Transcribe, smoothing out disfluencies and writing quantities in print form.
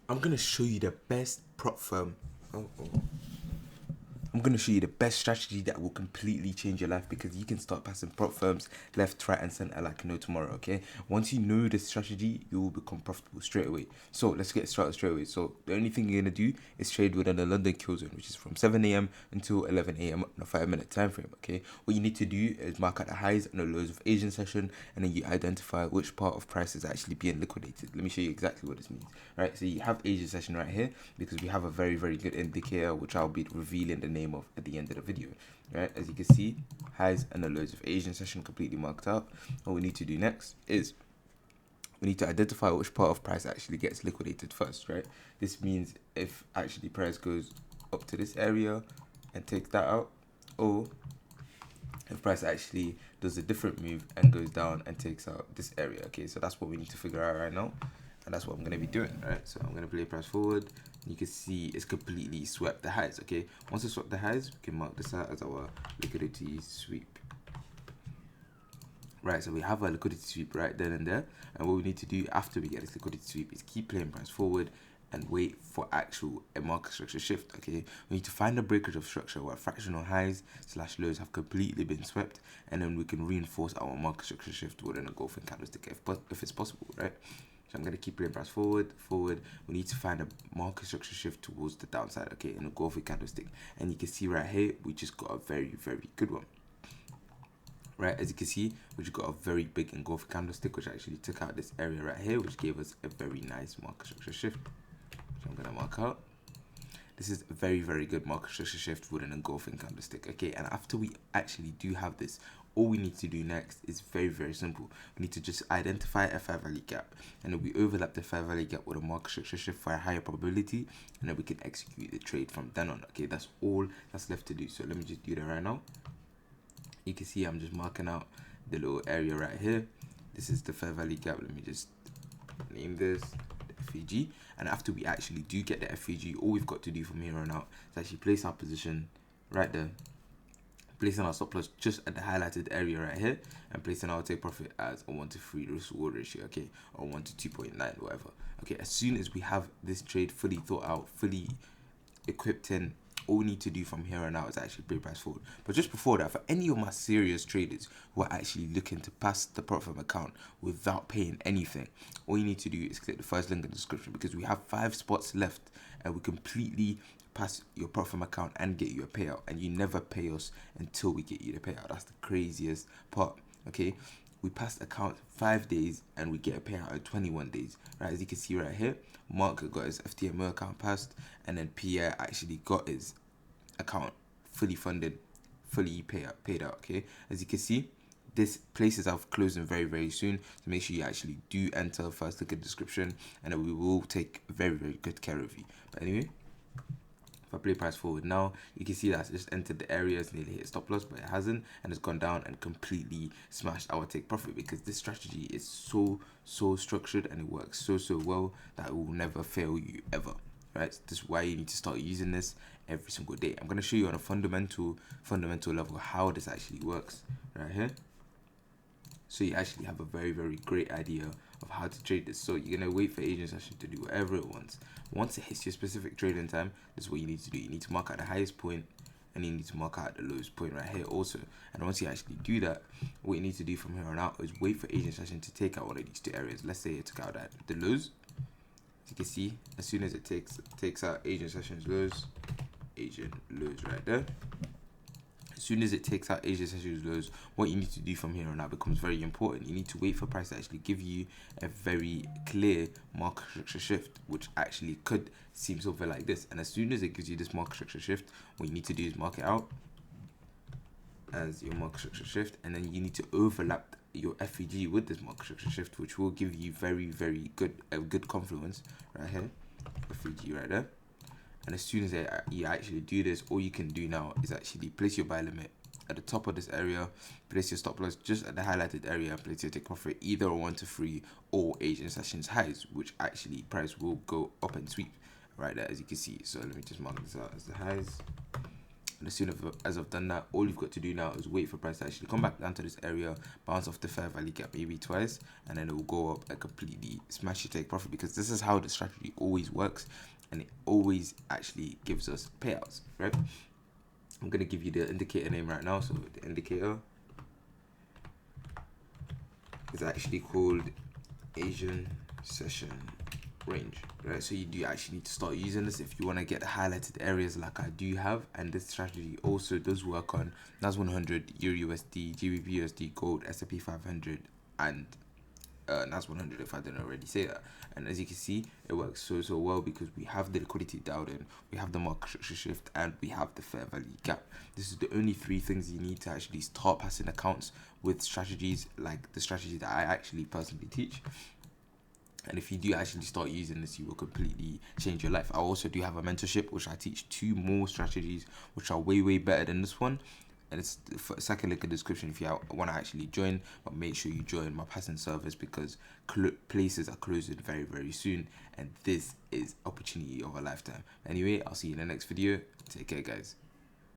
I'm gonna show you the best prop firm. I'm going to show you the best strategy that will completely change your life, because you can start passing prop firms left, right, and center like no tomorrow, okay? Once you know this strategy, you will become profitable straight away. So let's get started straight away. So the only thing you're going to do is trade within the London kill zone, which is from 7 a.m. until 11 a.m. on a 5-minute time frame, okay? What you need to do is mark out the highs and the lows of Asian session, and then you identify which part of price is actually being liquidated. Let me show you exactly what this means, right? So you have Asian session right here, because we have a very, very good indicator, which I'll be revealing the name of at the end of the video, right? As you can see, highs and the lows of Asian session completely marked out. What we need to do next is we need to identify which part of price actually gets liquidated first, right? This means if actually price goes up to this area and takes that out, or if price actually does a different move and goes down and takes out this area, okay? So that's what we need to figure out right now, and that's what I'm going to be doing, right? So I'm going to play price forward. You can see it's completely swept the highs, okay? Once it swept the highs, we can mark this out as our liquidity sweep. Right, so we have our liquidity sweep right then and there, and what we need to do after we get this liquidity sweep is keep playing price forward and wait for actual a market structure shift, okay? We need to find a breakage of structure where fractional highs slash lows have completely been swept, and then we can reinforce our market structure shift within a golfing candlestick if it's possible, right? So I'm going to keep playing price forward. We need to find a market structure shift towards the downside, okay, in a golfing candlestick. And you can see right here, we just got a very, very good one. Right, as you can see, we just got a very big engulfing candlestick, which actually took out this area right here, which gave us a very nice market structure shift. So I'm going to mark out. This is a very, very good market structure shift with an engulfing candlestick, okay? And after we actually do have this, all we need to do next is very, very simple. We need to just identify a fair value gap, and then we overlap the fair value gap with a market structure shift for a higher probability, and then we can execute the trade from then on, okay? That's all that's left to do. So let me just do that right now. You can see I'm just marking out the little area right here. This is the fair value gap. Let me just name this the FVG. And after we actually do get the FVG, all we've got to do from here on out is actually place our position right there, placing our stop loss just at the highlighted area right here, and placing our take profit as a 1-to-3 risk reward ratio, okay, or 1-to-2.9, whatever. Okay, as soon as we have this trade fully thought out, fully equipped in, all we need to do from here on out is actually play price forward. But just before that, for any of my serious traders who are actually looking to pass the propfirm account without paying anything, all you need to do is click the first link in the description, because we have 5 spots left, and we completely pass your propfirm account and get you a payout, and you never pay us until we get you the payout. That's the craziest part, okay? We passed account 5 days and we get a payout in 21 days, right? As you can see right here, Mark got his FTMO account passed, and then Pierre actually got his account fully funded, fully paid out, okay? As you can see, this places are closing very, very soon, so make sure you actually do enter first, look at the description, and then we will take very, very good care of you. But anyway, if I play price forward now, you can see that it's just entered the areas, nearly hit stop loss, but it hasn't, and it's gone down and completely smashed our take profit, because this strategy is so structured and it works so well that it will never fail you ever, right? This is why you need to start using this every single day. I'm going to show you on a fundamental level how this actually works right here, so you actually have a very, very great idea of how to trade this. So you're going to wait for Asian session to do whatever it wants. Once it hits your specific trading time, this is what you need to do. You need to mark out the highest point, and you need to mark out the lowest point right here also. And once you actually do that, what you need to do from here on out is wait for Asian session to take out one of these 2 areas. Let's say it took out at the lows. As you can see, as soon as it takes out Asian session's lows, Asian lows right there. As soon as it takes out Asia sessions lows, what you need to do from here on out becomes very important. You need to wait for price to actually give you a very clear market structure shift, which actually could seem something like this. And as soon as it gives you this market structure shift, what you need to do is mark it out as your market structure shift, and then you need to overlap your FVG with this market structure shift, which will give you very, very good confluence right here, FVG right there. And as soon as you actually do this, all you can do now is actually place your buy limit at the top of this area, place your stop loss just at the highlighted area, place your take profit either 1-to-3 or Asian sessions highs, which actually price will go up and sweep right there, as you can see. So let me just mark this out as the highs, And as soon as I've done that, all you've got to do now is wait for price to actually come back down to this area, bounce off the fair value gap maybe twice, and then it will go up and completely smash your take profit, because this is how the strategy always works, and it always actually gives us payouts, right? I'm going to give you the indicator name right now. So the indicator is actually called Asian Session Range, right? So you do actually need to start using this if you want to get the highlighted areas like I do have. And this strategy also does work on NAS 100, Euro USD, GBP USD, Gold, S&P 500, and NAS 100 if I didn't already say that. And as you can see, it works so well because we have the liquidity dialed in, we have the market structure shift, and we have the fair value gap. This is the only three things you need to actually start passing accounts with strategies like the strategy that I actually personally teach. And if you do actually start using this, you will completely change your life. I also do have a mentorship which I teach 2 more strategies which are way better than this one, and it's the second link in the description if you want to actually join. But make sure you join my passing service because places are closing very soon, and this is opportunity of a lifetime. Anyway, I'll see you in the next video. Take care, guys.